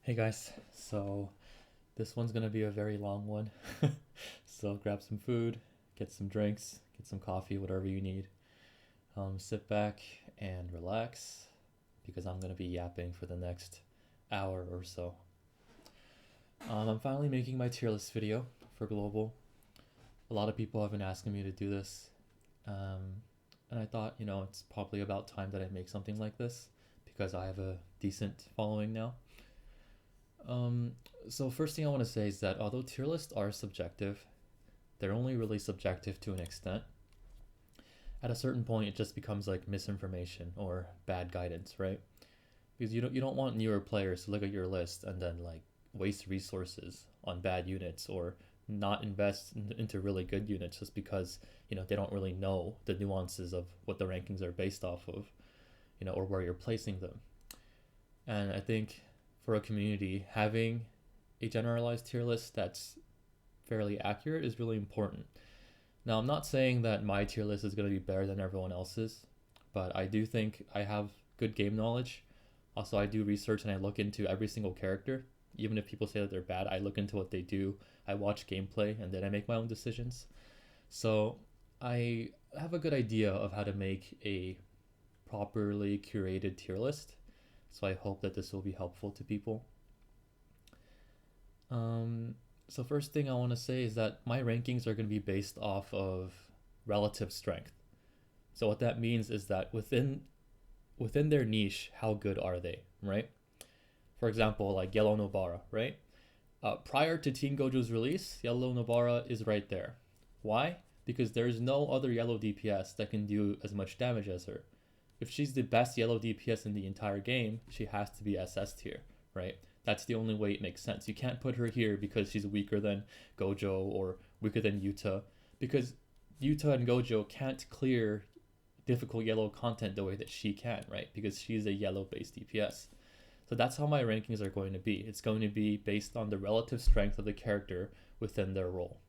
Hey guys, so this one's gonna be a very long one. So grab some food, get some drinks, get some coffee, whatever you need. Sit back and relax because I'm gonna be yapping for the next hour or so. I'm finally making my tier list video for global. A lot of people have been asking me to do this, um, and I thought, it's probably about time that I make something like this because I have a decent following now. Um, so first thing I want to say is that although tier lists are subjective, they're only really subjective to an extent. At a certain point, it just becomes like misinformation or bad guidance, right? Because you don't want newer players to look at your list and then like waste resources on bad units or not invest into really good units just because they don't really know the nuances of what the rankings are based off of, or where you're placing them. And I think for a community, having a generalized tier list that's fairly accurate is really important. Now, I'm not saying that my tier list is going to be better than everyone else's, but I do think I have good game knowledge. Also, I do research and I look into every single character. Even if people say that they're bad, I look into what they do. I watch gameplay and then I make my own decisions. So I have a good idea of how to make a properly curated tier list. So I hope that this will be helpful to people. Um, so first thing I want to say is that my rankings are going to be based off of relative strength. So what that means is that within their niche, how good are they, right? For example, like Yellow Nobara, right? Prior to Teen Gojo's release, Yellow Nobara is right there. Why? Because there's no other yellow DPS that can do as much damage as her. If she's the best yellow DPS in the entire game, she has to be SS tier, right? That's the only way it makes sense. You can't put her here because she's weaker than Gojo or weaker than Yuta, because Yuta and Gojo can't clear difficult yellow content the way that she can, right? Because she's a yellow based DPS. So that's how my rankings are going to be. It's going to be based on the relative strength of the character within their role.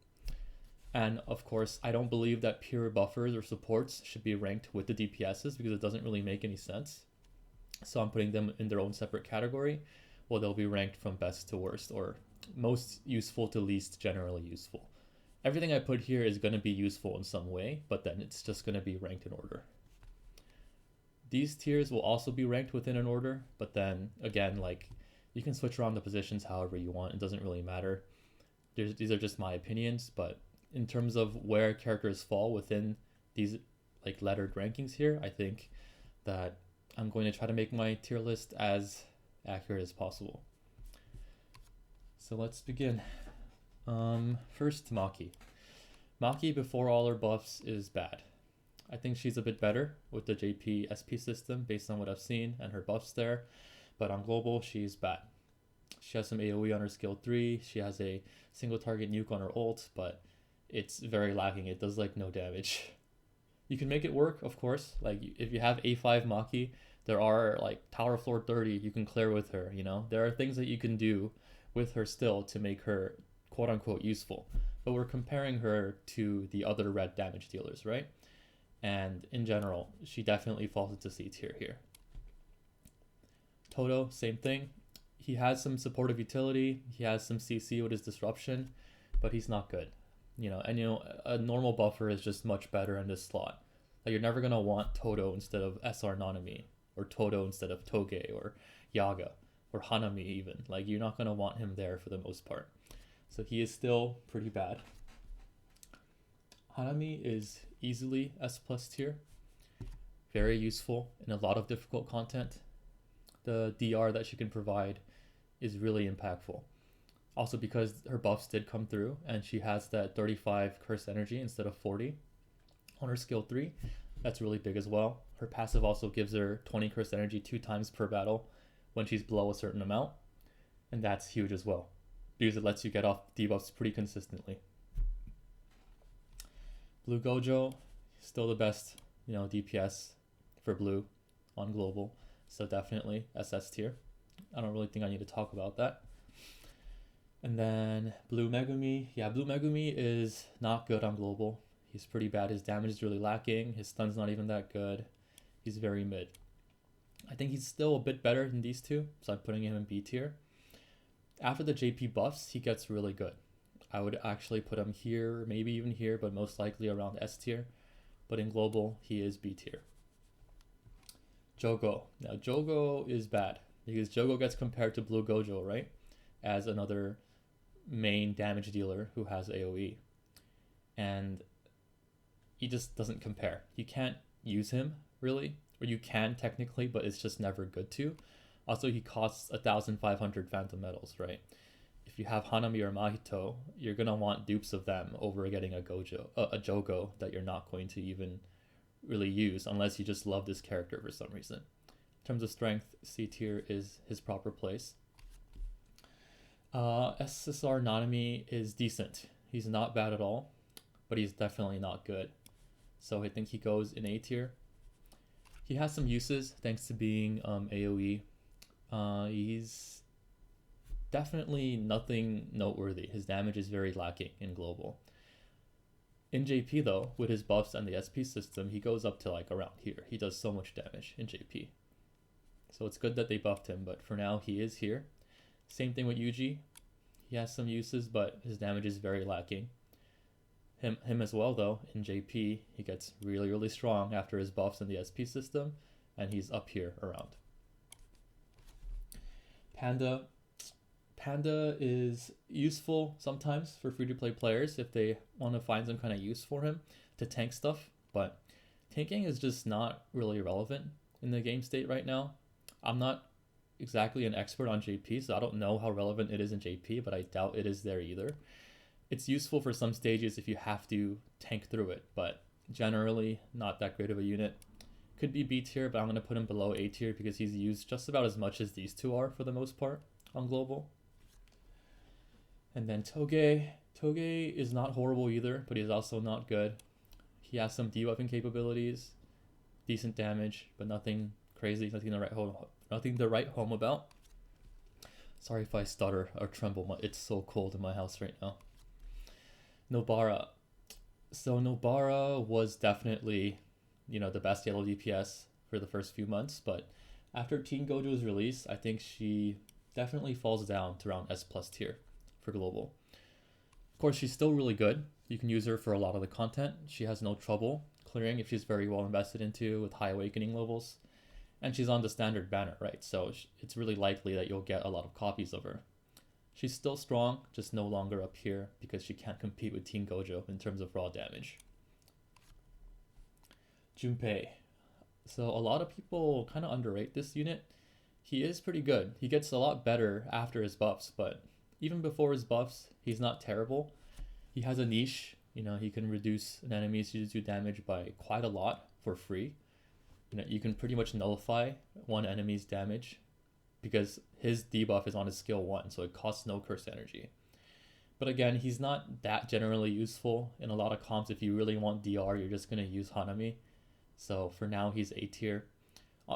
And of course, I don't believe that pure buffers or supports should be ranked with the DPSs because it doesn't really make any sense. So I'm putting them in their own separate category. Well, they'll be ranked from best to worst or most useful to least generally useful. Everything I put here is going to be useful in some way, but then it's just going to be ranked in order. These tiers will also be ranked within an order, but then again, like you can switch around the positions however you want. It doesn't really matter. These are just my opinions, but in terms of where characters fall within these like lettered rankings here, I think that I'm going to try to make my tier list as accurate as possible. So let's begin. First, Maki. Maki before all her buffs is bad. I think she's a bit better with the JP SP system based on what I've seen and her buffs there, but on global she's bad. She has some AoE on her skill 3, she has a single target nuke on her ult, but it's very lacking. It does like no damage. You can make it work, of course. Like if you have A5 Maki, there are like tower floor 30 you can clear with her, There are things that you can do with her still to make her quote unquote useful. But we're comparing her to the other red damage dealers, right? And in general, she definitely falls into C tier here. Toto, same thing. He has some supportive utility, he has some CC with his disruption, but he's not good. A normal buffer is just much better in this slot. Like you're never gonna want Toto instead of SR Nanami, or Toto instead of Toge, or Yaga, or Hanami even. Like you're not gonna want him there for the most part. So he is still pretty bad. Hanami is easily S plus tier. Very useful in a lot of difficult content. The DR that she can provide is really impactful. Also because her buffs did come through and she has that 35 curse energy instead of 40 on her skill 3. That's really big as well. Her passive also gives her 20 curse energy 2 times per battle when she's below a certain amount. And that's huge as well because it lets you get off debuffs pretty consistently. Blue Gojo, still the best, DPS for blue on global. So definitely SS tier. I don't really think I need to talk about that. And then Blue Megumi. Yeah, Blue Megumi is not good on global. He's pretty bad. His damage is really lacking. His stun's not even that good. He's very mid. I think he's still a bit better than these two, so I'm putting him in B tier. After the JP buffs, he gets really good. I would actually put him here, maybe even here, but most likely around S tier. But in global, he is B tier. Jogo. Now, Jogo is bad because Jogo gets compared to Blue Gojo, right? As another main damage dealer who has AoE. And he just doesn't compare. You can't use him, really. Or you can technically, but it's just never good to. Also, he costs 1,500 Phantom Metals, right? If you have Hanami or Mahito, you're gonna want dupes of them over getting a Jogo that you're not going to even really use unless you just love this character for some reason. In terms of strength, C tier is his proper place. SSR Nanami is decent. He's not bad at all, but he's definitely not good. So I think he goes in A tier. He has some uses thanks to being AoE. He's definitely nothing noteworthy. His damage is very lacking in global. In JP though, with his buffs and the SP system, he goes up to like around here. He does so much damage in JP. So it's good that they buffed him, but for now he is here. Same thing with Yuji. He has some uses, but his damage is very lacking. Him as well though, in JP, he gets really, really strong after his buffs and the SP system, and he's up here around. Panda. Panda is useful sometimes for free-to-play players if they want to find some kind of use for him to tank stuff, but tanking is just not really relevant in the game state right now. I'm not exactly an expert on JP, so I don't know how relevant it is in JP, but I doubt it is there either. It's useful for some stages if you have to tank through it, but generally not that great of a unit. Could be B tier, but I'm going to put him below A tier because he's used just about as much as these two are for the most part on global. And then Toge. Toge is not horrible either, but he's also not good. He has some debuffing capabilities, decent damage, but nothing crazy, nothing to write home about. Sorry if I stutter or tremble. It's so cold in my house right now. Nobara. So Nobara was definitely, the best yellow DPS for the first few months, but after Teen Gojo's release, I think she definitely falls down to around S+ tier for global. Of course, she's still really good. You can use her for a lot of the content. She has no trouble clearing if she's very well invested into with high awakening levels. And she's on the standard banner, right? So it's really likely that you'll get a lot of copies of her. She's still strong, just no longer up here because she can't compete with Teen Gojo in terms of raw damage. Junpei. So a lot of people kind of underrate this unit. He is pretty good. He gets a lot better after his buffs, but even before his buffs, he's not terrible. He has a niche. He can reduce an enemy's Jujutsu damage by quite a lot for free. You can pretty much nullify one enemy's damage because his debuff is on his skill 1, so it costs no curse energy. But again, he's not that generally useful in a lot of comps. If you really want DR, you're just going to use Hanami. So for now, he's A tier.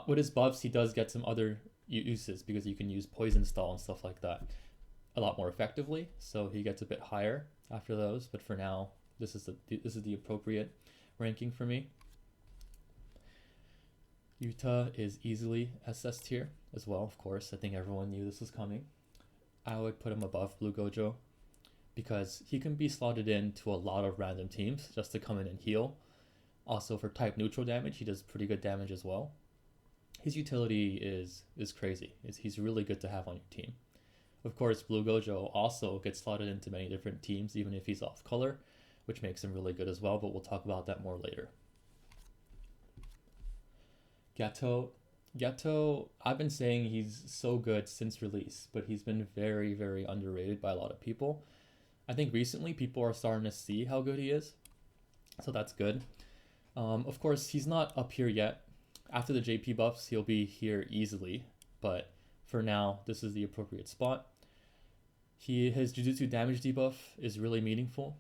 With his buffs, he does get some other uses because you can use Poison Stall and stuff like that a lot more effectively. So he gets a bit higher after those. But for now, this is the appropriate ranking for me. Yuta is easily SS tier as well, of course. I think everyone knew this was coming. I would put him above Blue Gojo because he can be slotted into a lot of random teams just to come in and heal. Also, for type neutral damage, he does pretty good damage as well. His utility is crazy. He's really good to have on your team. Of course, Blue Gojo also gets slotted into many different teams, even if he's off color, which makes him really good as well, but we'll talk about that more later. Gato, I've been saying he's so good since release, but he's been very, very underrated by a lot of people. I think recently people are starting to see how good he is, so that's good. Of course, he's not up here yet. After the JP buffs, he'll be here easily, but for now, this is the appropriate spot. His Jujutsu damage debuff is really meaningful.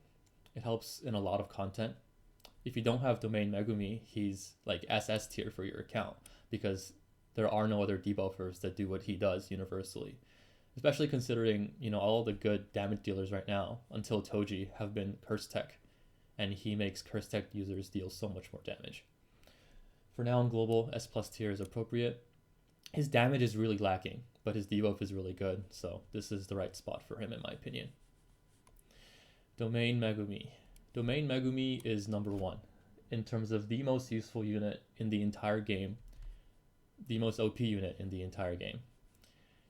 It helps in a lot of content. If you don't have Domain Megumi, he's like SS tier for your account because there are no other debuffers that do what he does universally. Especially considering, all the good damage dealers right now until Toji have been Curse Tech, and he makes Curse Tech users deal so much more damage. For now in global, S+ tier is appropriate. His damage is really lacking. but his debuff is really good, so this is the right spot for him in my opinion. Domain Megumi. Domain Megumi is number 1 in terms of the most useful unit in the entire game, the most OP unit in the entire game.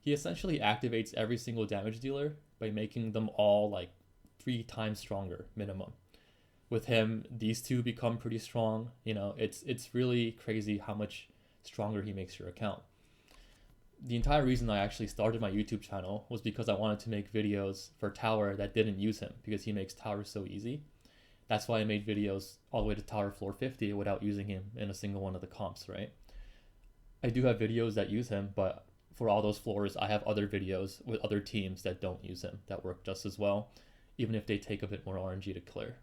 He essentially activates every single damage dealer by making them all like 3 times stronger minimum. With him, these two become pretty strong. It's really crazy how much stronger he makes your account. The entire reason I actually started my YouTube channel was because I wanted to make videos for tower that didn't use him, because he makes tower so easy. That's why I made videos all the way to tower floor 50 without using him in a single one of the comps, right? I do have videos that use him, but for all those floors, I have other videos with other teams that don't use him that work just as well, even if they take a bit more RNG to clear.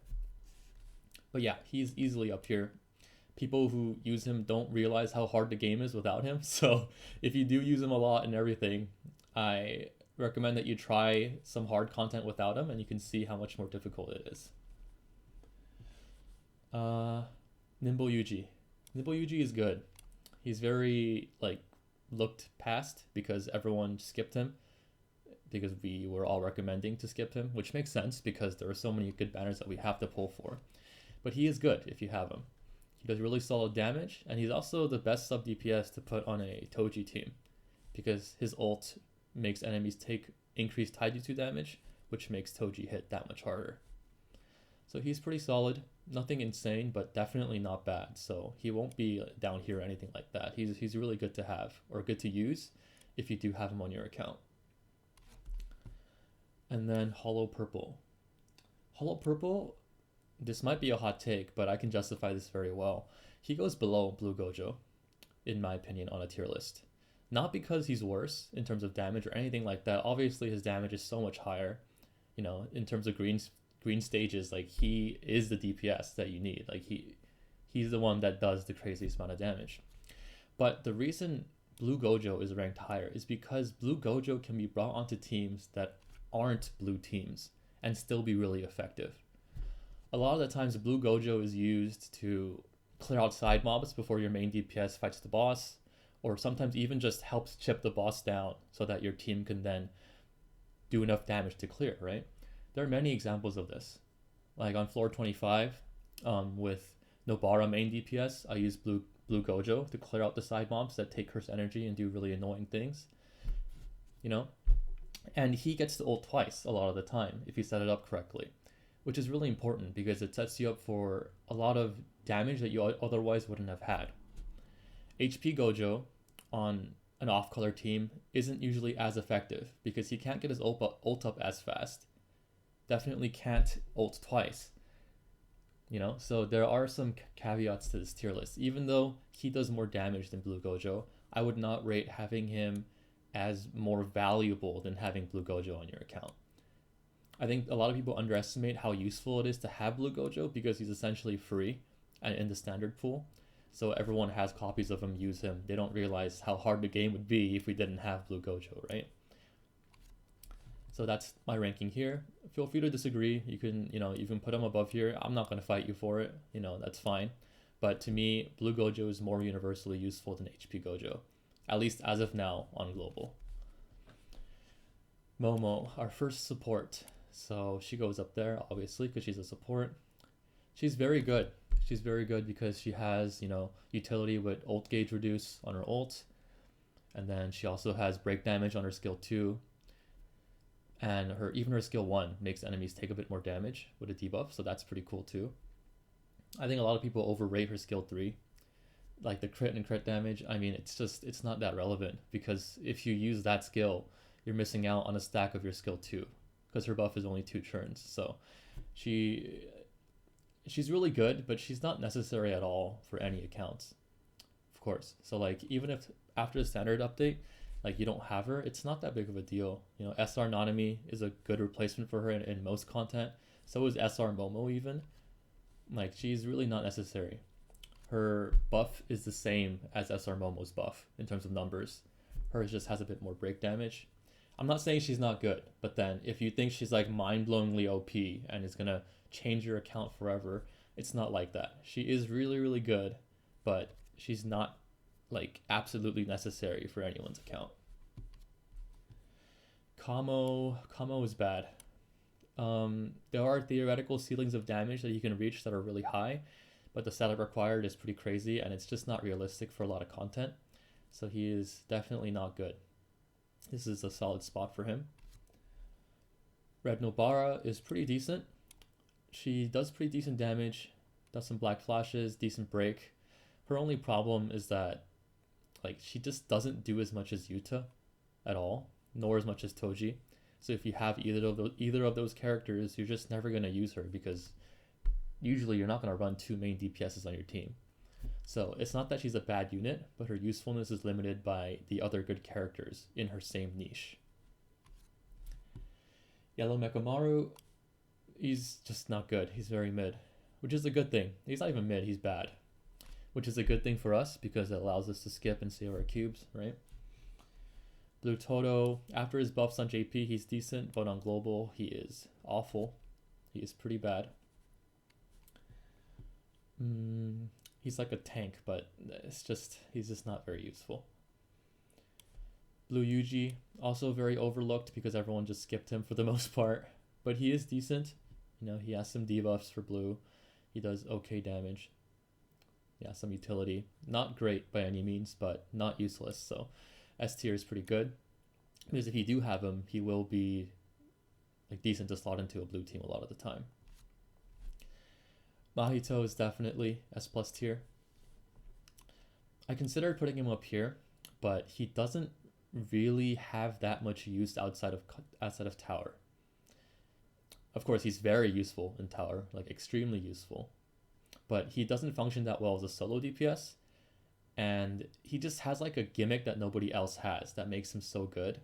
But yeah, he's easily up here. People who use him don't realize how hard the game is without him. So if you do use him a lot and everything, I recommend that you try some hard content without him, and you can see how much more difficult it is. Nimble Yuji. Nimble Yuji is good. He's very looked past because everyone skipped him, because we were all recommending to skip him, which makes sense because there are so many good banners that we have to pull for. But he is good if you have him. He does really solid damage, and he's also the best sub DPS to put on a Toji team, because his ult makes enemies take increased taijutsu damage, which makes Toji hit that much harder. So he's pretty solid. Nothing insane, but definitely not bad. So he won't be down here or anything like that. He's really good to have, or good to use, if you do have him on your account. And then Hollow Purple. Hollow Purple, this might be a hot take, but I can justify this very well. He goes below Blue Gojo, in my opinion, on a tier list. Not because he's worse in terms of damage or anything like that. Obviously, his damage is so much higher. In terms of green stages, he is the DPS that you need. He's the one that does the craziest amount of damage. But the reason Blue Gojo is ranked higher is because Blue Gojo can be brought onto teams that aren't blue teams and still be really effective. A lot of the times Blue Gojo is used to clear out side mobs before your main DPS fights the boss, or sometimes even just helps chip the boss down so that your team can then do enough damage to clear, right? There are many examples of this. Like on floor 25, with Nobara main DPS, I use Blue Gojo to clear out the side mobs that take cursed energy and do really annoying things. And he gets to ult twice a lot of the time if you set it up correctly, which is really important because it sets you up for a lot of damage that you otherwise wouldn't have had. HP Gojo on an off-color team isn't usually as effective because he can't get his ult up as fast. Definitely can't ult twice. So there are some caveats to this tier list. Even though he does more damage than Blue Gojo, I would not rate having him as more valuable than having Blue Gojo on your account. I think a lot of people underestimate how useful it is to have Blue Gojo because he's essentially free and in the standard pool. So everyone has copies of him, use him. They don't realize how hard the game would be if we didn't have Blue Gojo, right? So that's my ranking here. Feel free to disagree. You can put him above here. I'm not going to fight you for it. That's fine. But to me, Blue Gojo is more universally useful than HP Gojo, at least as of now on global. Momo, our first support. So she goes up there, obviously, because she's a support. She's very good. She's very good because she has, utility with ult gauge reduce on her ult. And then she also has break damage on her skill 2. And even her skill 1 makes enemies take a bit more damage with a debuff, so that's pretty cool too. I think a lot of people overrate her skill 3. Like the crit and crit damage, it's not that relevant because if you use that skill, you're missing out on a stack of your skill 2 because her buff is only 2 turns. So she's really good, but she's not necessary at all for any accounts, of course. So even if after the standard update, you don't have her, it's not that big of a deal. SR Nanami is a good replacement for her in most content. So is SR Momo even. She's really not necessary. Her buff is the same as SR Momo's buff in terms of numbers. Hers just has a bit more break damage. I'm not saying she's not good, but then if you think she's mind-blowingly OP and is gonna change your account forever, it's not like that. She is really, really good, but she's not absolutely necessary for anyone's account. Kamo is bad. There are theoretical ceilings of damage that you can reach that are really high, but the setup required is pretty crazy, and it's just not realistic for a lot of content. So he is definitely not good. This is a solid spot for him. Red Nobara is pretty decent. She does pretty decent damage, does some black flashes, decent break. Her only problem is that like she just doesn't do as much as Yuta at all, nor as much as Toji. So if you have either of those characters, you're just never gonna use her because usually you're not gonna run two main DPSs on your team. So it's not that she's a bad unit, but her usefulness is limited by the other good characters in her same niche. Yellow Mekamaru, he's just not good. He's very mid, which is a good thing. He's not even mid, he's bad, which is a good thing for us because it allows us to skip and save our cubes, right? Blue Toto, after his buffs on JP, he's decent, but on global, he is awful. He is pretty bad. He's like a tank, but he's just not very useful. Blue Yuji, also very overlooked because everyone just skipped him for the most part, but he is decent. You know, he has some debuffs for blue. He does okay damage. Yeah, some utility. Not great by any means, but not useless. So S tier is pretty good because if you do have him, he will be like decent to slot into a blue team a lot of the time. Mahito is definitely S plus tier. I considered putting him up here, but he doesn't really have that much use outside of tower. Of course, he's very useful in tower, like extremely useful, but he doesn't function that well as a solo DPS, and he just has like a gimmick that nobody else has that makes him so good.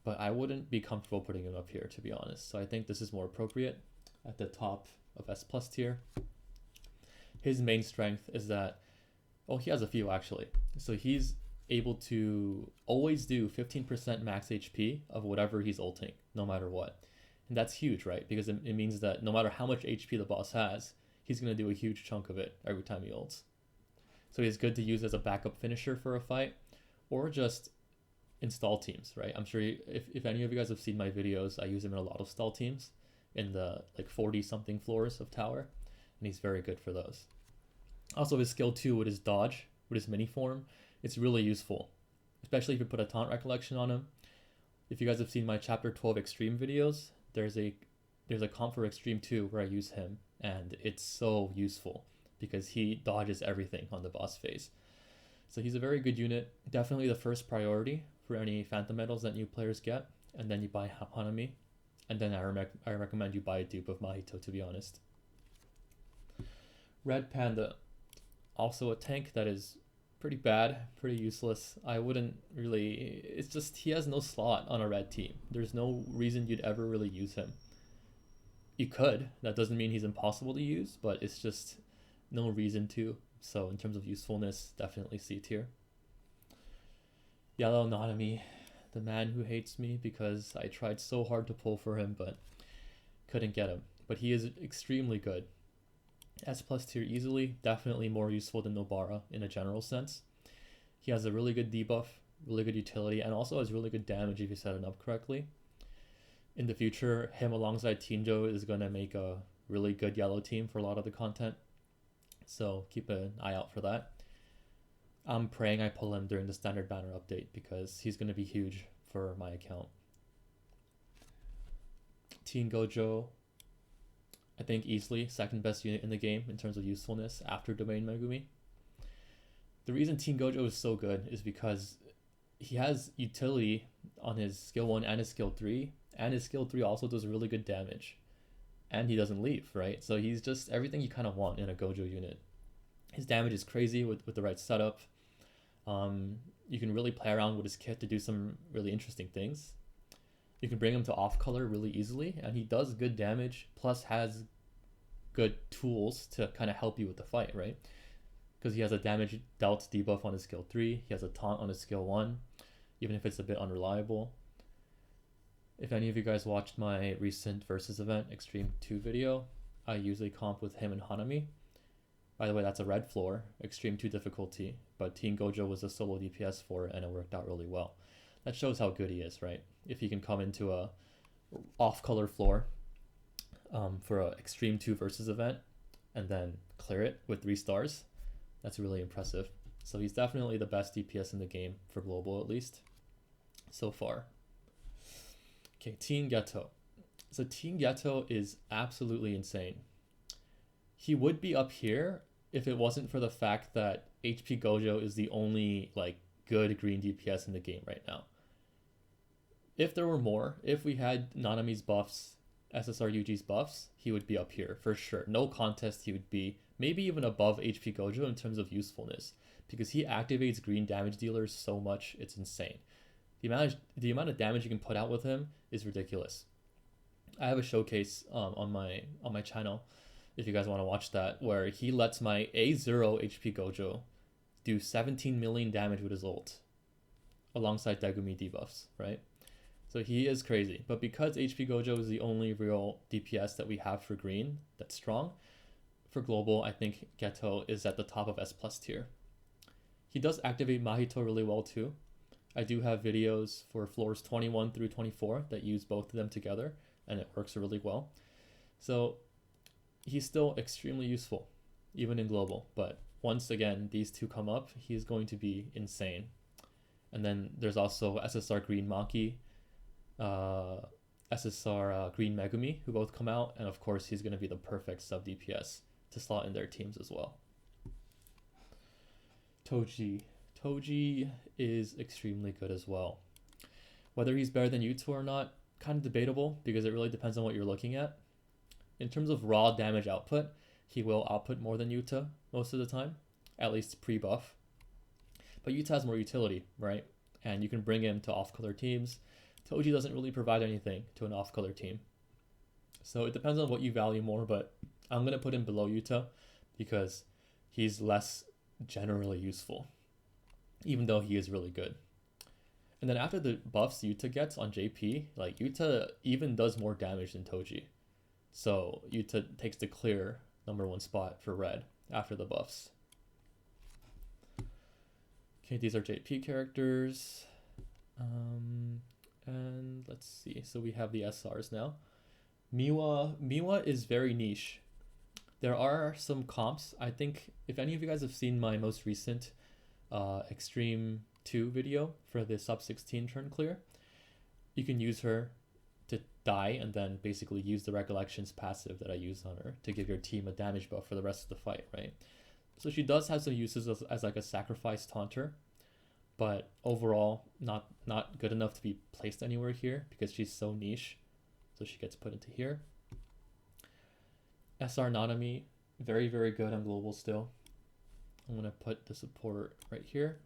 But I wouldn't be comfortable putting him up here, to be honest. So I think this is more appropriate at the top of S plus tier. His main strength is that, oh, he has a few actually. So he's able to always do 15% max HP of whatever he's ulting, no matter what. And that's huge, right? Because it means that no matter how much HP the boss has, he's going to do a huge chunk of it every time he ults. So he's good to use as a backup finisher for a fight, or just in stall teams, right? I'm sure if any of you guys have seen my videos, I use him in a lot of stall teams in the like 40 something floors of tower, and he's very good for those. Also, his skill 2 with his dodge, with his mini form, it's really useful, especially if you put a taunt recollection on him. If you guys have seen my chapter 12 extreme videos, there's a comp for extreme 2 where I use him, and it's so useful because he dodges everything on the boss phase. So he's a very good unit, definitely the first priority for any phantom medals that new players get, and then you buy Hanami, and then I recommend you buy a dupe of Mahito, to be honest. Red Panda, also a tank that is pretty bad, pretty useless. I wouldn't really, it's just he has no slot on a red team. There's no reason you'd ever really use him. You could, that doesn't mean he's impossible to use, but it's just no reason to. So in terms of usefulness, definitely C tier. Yellow Nanami, the man who hates me because I tried so hard to pull for him but couldn't get him. But he is extremely good. S plus tier easily, definitely more useful than Nobara in a general sense. He has a really good debuff, really good utility, and also has really good damage if you set it up correctly. In the future, him alongside Tinjo is going to make a really good yellow team for a lot of the content. So keep an eye out for that. I'm praying I pull him during the standard banner update because he's going to be huge for my account. Teen Gojo, I think easily second best unit in the game in terms of usefulness after Domain Megumi. The reason Teen Gojo is so good is because he has utility on his skill 1 and his skill 3, and his skill 3 also does really good damage. And he doesn't leave, right? So he's just everything you kind of want in a Gojo unit. His damage is crazy with the right setup. You can really play around with his kit to do some really interesting things. You can bring him to off color really easily, and he does good damage, plus has good tools to kind of help you with the fight, right? Because he has a damage dealt debuff on his skill 3, he has a taunt on his skill 1, even if it's a bit unreliable. If any of you guys watched my recent Versus event, Extreme 2 video, I usually comp with him and Hanami. By the way, that's a red floor, Extreme 2 difficulty, but Teen Gojo was a solo DPS for it, and it worked out really well. That shows how good he is, right? if he can come into a off-color floor for a Extreme 2 versus event and then clear it with 3 stars, that's really impressive. So he's definitely the best DPS in the game for global, at least so far. Okay, Teen Ghetto. So Teen Ghetto is absolutely insane. He would be up here if it wasn't for the fact that HP Gojo is the only like good green DPS in the game right now. If there were more, if we had Nanami's buffs, SSR Yuji's buffs, he would be up here for sure. No contest, he would be maybe even above HP Gojo in terms of usefulness, because he activates green damage dealers so much, it's insane. The amount of damage you can put out with him is ridiculous. I have a showcase on my channel if you guys want to watch that, where he lets my A0 HP Gojo do 17 million damage with his ult alongside Degumi debuffs, right? So he is crazy. But because HP Gojo is the only real DPS that we have for green that's strong, for global, I think Ghetto is at the top of S plus tier. He does activate Mahito really well too. I do have videos for floors 21 through 24 that use both of them together, and it works really well. So he's still extremely useful, even in global. But once again, these two come up, he's going to be insane. And then there's also SSR Green Maki, SSR Green Megumi, who both come out. And of course, he's going to be the perfect sub DPS to slot in their teams as well. Toji. Toji is extremely good as well. Whether he's better than Yuto or not, kind of debatable, because it really depends on what you're looking at. In terms of raw damage output, he will output more than Yuta most of the time, at least pre-buff. But Yuta has more utility, right? And you can bring him to off-color teams. Toji doesn't really provide anything to an off-color team. So it depends on what you value more, but I'm going to put him below Yuta because he's less generally useful, even though he is really good. And then after the buffs Yuta gets on JP, like Yuta even does more damage than Toji. So Yuta takes the clear #1 spot for red after the buffs. Okay, these are JP characters. And let's see. So we have the SRs now. Miwa is very niche. There are some comps. I think if any of you guys have seen my most recent Extreme 2 video for the sub 16 turn clear, you can use her to die and then basically use the Recollections passive that I use on her to give your team a damage buff for the rest of the fight, right? So she does have some uses as like a sacrifice taunter, but overall not good enough to be placed anywhere here because she's so niche. So she gets put into here. SR Nanami, very, very good on global still. I'm going to put the support right here.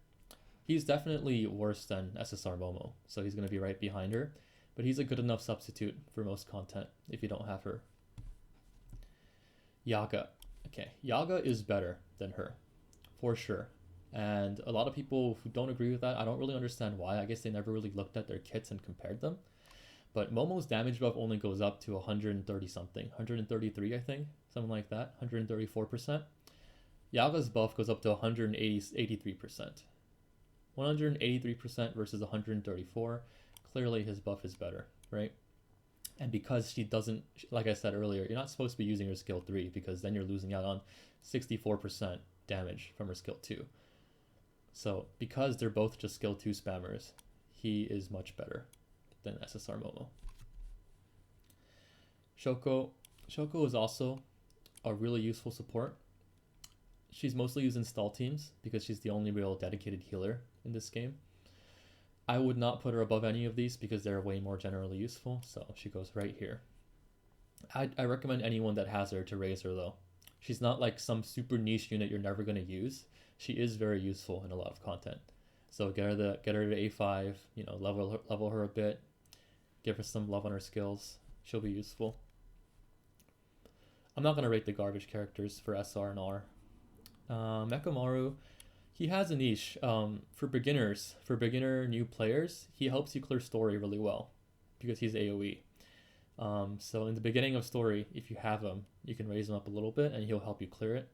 He's definitely worse than SSR Momo, so he's going to be right behind her. But he's a good enough substitute for most content if you don't have her. Yaga. Okay, Yaga is better than her, for sure. And a lot of people who don't agree with that, I don't really understand why. I guess they never really looked at their kits and compared them. But Momo's damage buff only goes up to 130 something, 133 I think, something like that, 134%. Yaga's buff goes up to 183%. 183% versus 134. Clearly his buff is better, right? And because she doesn't, like I said earlier, you're not supposed to be using her skill 3 because then you're losing out on 64% damage from her skill 2. So because they're both just skill 2 spammers, he is much better than SSR Momo. Shoko is also a really useful support. She's mostly used in stall teams because she's the only real dedicated healer in this game. I would not put her above any of these because they're way more generally useful, so she goes right here. I recommend anyone that has her to raise her though. She's not like some super niche unit you're never going to use. She is very useful in a lot of content. So get her to A5, you know, level her a bit, give her some love on her skills. She'll be useful. I'm not going to rate the garbage characters for SR and R. Mekamaru, he has a niche. For beginner new players, he helps you clear story really well because he's AoE. So in the beginning of story, if you have him, you can raise him up a little bit and he'll help you clear it.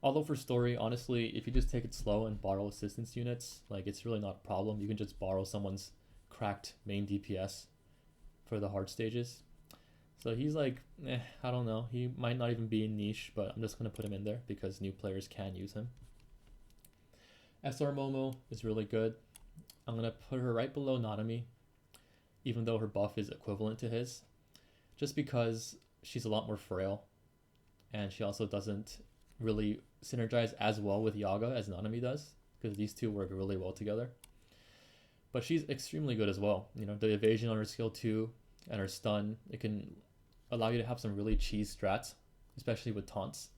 Although for story, honestly, if you just take it slow and borrow assistance units, like it's really not a problem. You can just borrow someone's cracked main DPS for the hard stages. So he's like, I don't know. He might not even be in niche, but I'm just going to put him in there because new players can use him. SR Momo is really good. I'm going to put her right below Nanami, even though her buff is equivalent to his, just because she's a lot more frail, and she also doesn't really synergize as well with Yaga as Nanami does, because these two work really well together. But she's extremely good as well. You know, the evasion on her skill 2 and her stun, it can allow you to have some really cheese strats, especially with taunts.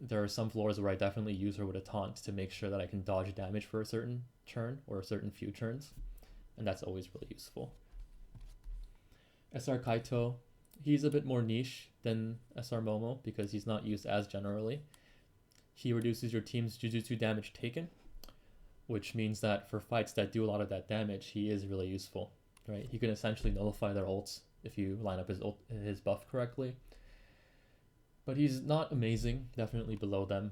There are some floors where I definitely use her with a taunt to make sure that I can dodge damage for a certain turn or a certain few turns, and that's always really useful. SR Kaito, he's a bit more niche than SR Momo because he's not used as generally. He reduces your team's Jujutsu damage taken, which means that for fights that do a lot of that damage, he is really useful, right? He can essentially nullify their ults if you line up his buff correctly. But he's not amazing, definitely below them.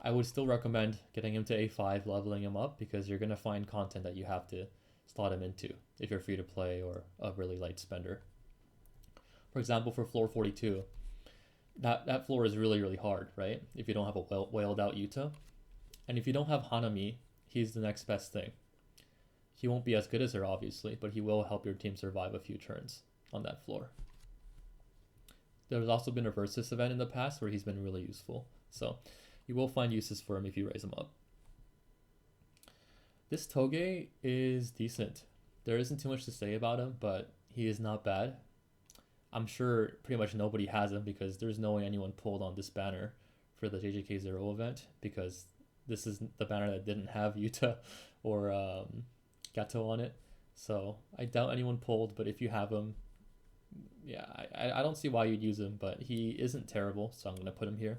I would still recommend getting him to A5, leveling him up, because you're going to find content that you have to slot him into if you're free to play or a really light spender. For example, for floor 42, that floor is really, really hard, right? If you don't have a whaled out Yuta. And if you don't have Hanami, he's the next best thing. He won't be as good as her, obviously, but he will help your team survive a few turns on that floor. There's also been a Versus event in the past where he's been really useful. So you will find uses for him if you raise him up. This Toge is decent. There isn't too much to say about him, but he is not bad. I'm sure pretty much nobody has him because there's no way anyone pulled on this banner for the JJK 0 event, because this is the banner that didn't have Yuta or Gato on it. So I doubt anyone pulled, but if you have him, yeah, I don't see why you'd use him, but he isn't terrible, so I'm going to put him here.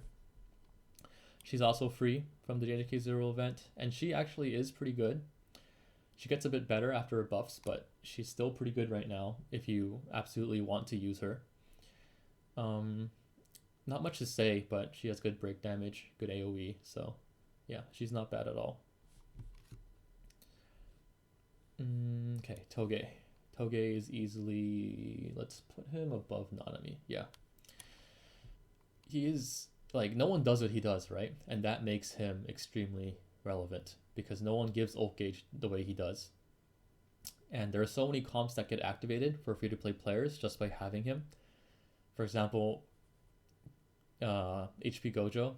She's also free from the JJK 0 event, and she actually is pretty good. She gets a bit better after her buffs, but she's still pretty good right now if you absolutely want to use her. Not much to say, but she has good break damage, good AoE, so yeah, she's not bad at all. Okay, Toge. Toge is easily, let's put him above Nanami. Yeah. He is, like, no one does what he does, right? And that makes him extremely relevant because no one gives ult gauge the way he does. And there are so many comps that get activated for free-to-play players just by having him. For example, HP Gojo.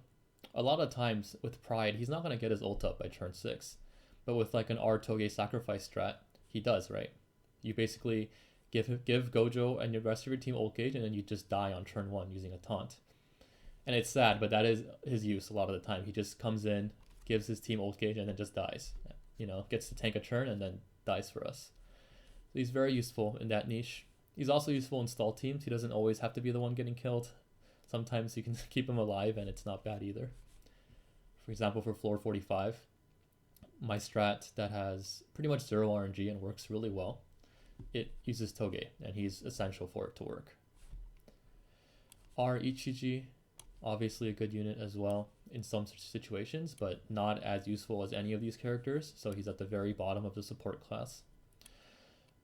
A lot of times with Pride, he's not going to get his ult up by turn 6. But with like an R Toge sacrifice strat, he does, right? You basically give Gojo and the rest of your team ult gauge, and then you just die on turn 1 using a taunt. And it's sad, but that is his use a lot of the time. He just comes in, gives his team ult gauge, and then just dies. You know, gets to tank a turn and then dies for us. So he's very useful in that niche. He's also useful in stall teams. He doesn't always have to be the one getting killed. Sometimes you can keep him alive and it's not bad either. For example, for floor 45, my strat that has pretty much 0 RNG and works really well, it uses Toge, and he's essential for it to work. R Ichiji, obviously a good unit as well in some situations, but not as useful as any of these characters, so he's at the very bottom of the support class.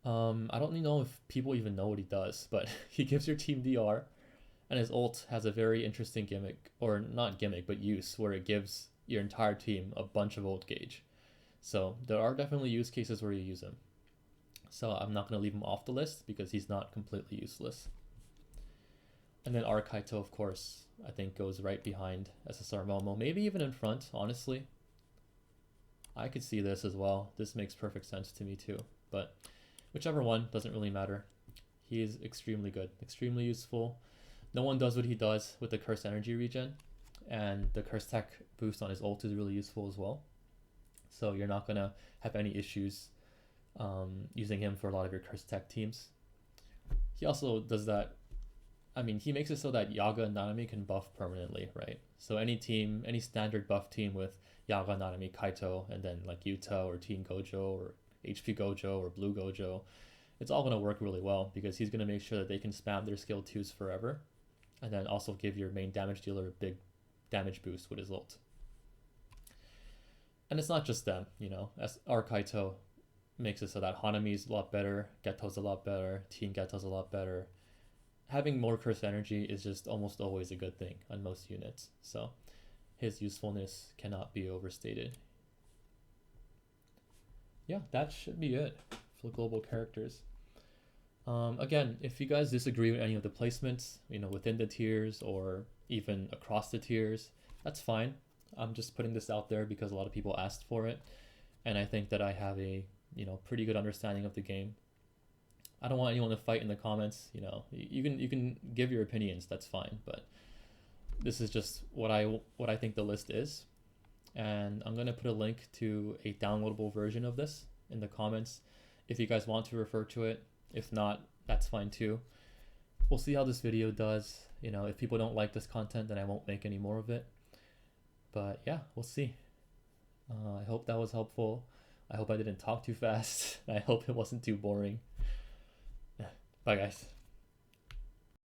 I don't know if people even know what he does, but he gives your team DR, and his ult has a very interesting gimmick, or not gimmick, but use, where it gives your entire team a bunch of ult gauge. So there are definitely use cases where you use him. So I'm not going to leave him off the list because he's not completely useless. And then R Kaito, of course, I think goes right behind SSR Momo, maybe even in front, honestly. I could see this as well. This makes perfect sense to me too, but whichever one, doesn't really matter. He is extremely good, extremely useful. No one does what he does with the Curse Energy regen, and the Curse Tech boost on his ult is really useful as well. So you're not going to have any issues using him for a lot of your Curse Tech teams. He also does that, I mean, he makes it so that Yaga and Nanami can buff permanently, right? So any team, any standard buff team with Yaga, Nanami, Kaito, and then like Yuta or Teen Gojo or HP Gojo or Blue Gojo, it's all going to work really well because he's going to make sure that they can spam their skill 2s forever, and then also give your main damage dealer a big damage boost with his ult. And it's not just them, you know, as R Kaito makes it so that Hanami's a lot better, Geto's a lot better, Teen Geto's a lot better. Having more curse energy is just almost always a good thing on most units. So his usefulness cannot be overstated. Yeah, that should be it for global characters. Again, if you guys disagree with any of the placements, within the tiers or even across the tiers, that's fine. I'm just putting this out there because a lot of people asked for it, and I think that I have a pretty good understanding of the game. I don't want anyone to fight in the comments. You can give your opinions. That's fine, but this is just what I think the list is, and I'm gonna put a link to a downloadable version of this in the comments if you guys want to refer to it. If not, that's fine too. We'll see how this video does. If people don't like this content, then I won't make any more of it. But yeah, we'll see. I hope that was helpful. I hope I didn't talk too fast. I hope it wasn't too boring. Bye, guys.